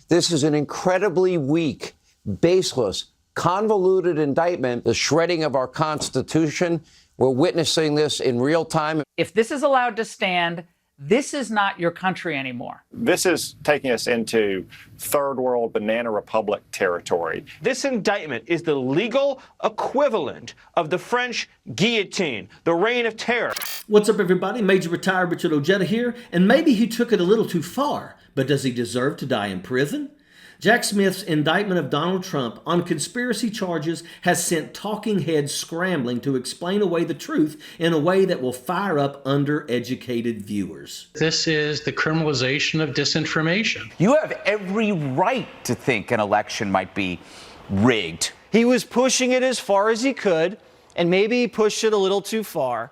This is an incredibly weak, baseless, convoluted indictment, the shredding of our Constitution. We're witnessing this in real time. If this is allowed to stand, this is not your country anymore. This is taking us into third world banana republic territory. This indictment is the legal equivalent of the French guillotine, the reign of terror. What's up, everybody? Major retired Richard Ojeda here, and maybe he took it a little too far, but does he deserve to die in prison? Jack Smith's indictment of Donald Trump on conspiracy charges has sent talking heads scrambling to explain away the truth in a way that will fire up undereducated viewers. This is the criminalization of disinformation. You have every right to think an election might be rigged. He was pushing it as far as he could, and maybe he pushed it a little too far.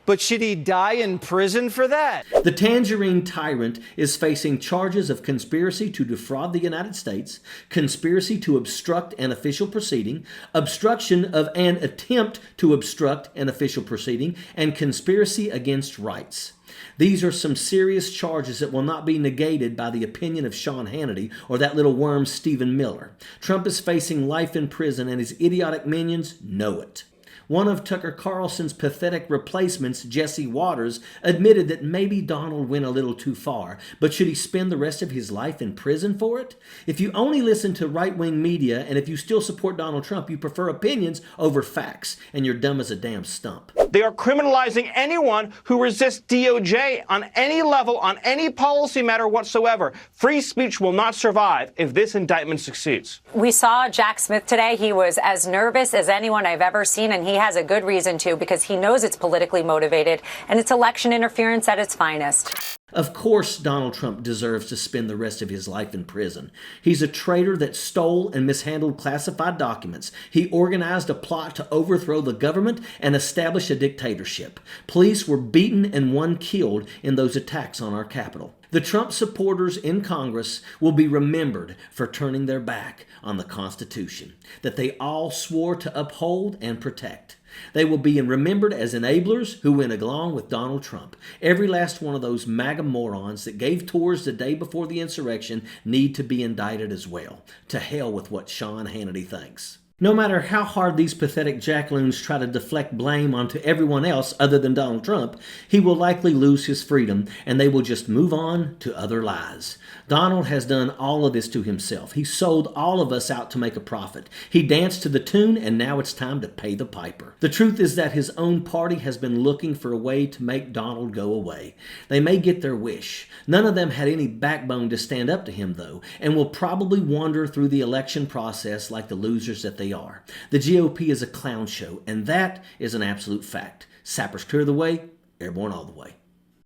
But should he die in prison for that? The Tangerine Tyrant is facing charges of conspiracy to defraud the United States, conspiracy to obstruct an official proceeding, obstruction of an attempt to obstruct an official proceeding, and conspiracy against rights. These are some serious charges that will not be negated by the opinion of Sean Hannity or that little worm Stephen Miller. Trump is facing life in prison, and his idiotic minions know it. One of Tucker Carlson's pathetic replacements, Jesse Waters, admitted that maybe Donald went a little too far, but should he spend the rest of his life in prison for it? If you only listen to right-wing media, and if you still support Donald Trump, you prefer opinions over facts, and you're dumb as a damn stump. They are criminalizing anyone who resists DOJ on any level, on any policy matter whatsoever. Free speech will not survive if this indictment succeeds. We saw Jack Smith today. He was as nervous as anyone I've ever seen, and he has a good reason to, because he knows it's politically motivated and it's election interference at its finest. Of course, Donald Trump deserves to spend the rest of his life in prison. He's a traitor that stole and mishandled classified documents. He organized a plot to overthrow the government and establish a dictatorship. Police were beaten and one killed in those attacks on our Capitol. The Trump supporters in Congress will be remembered for turning their back on the Constitution that they all swore to uphold and protect. They will be remembered as enablers who went along with Donald Trump. Every last one of those MAGA morons that gave tours the day before the insurrection need to be indicted as well. To hell with what Sean Hannity thinks. No matter how hard these pathetic jackaloons try to deflect blame onto everyone else other than Donald Trump, he will likely lose his freedom, and they will just move on to other lies. Donald has done all of this to himself. He sold all of us out to make a profit. He danced to the tune, and now it's time to pay the piper. The truth is that his own party has been looking for a way to make Donald go away. They may get their wish. None of them had any backbone to stand up to him, though, and will probably wander through the election process like the losers that they are. The GOP is a clown show, and that is an absolute fact. Sappers clear the way, airborne all the way.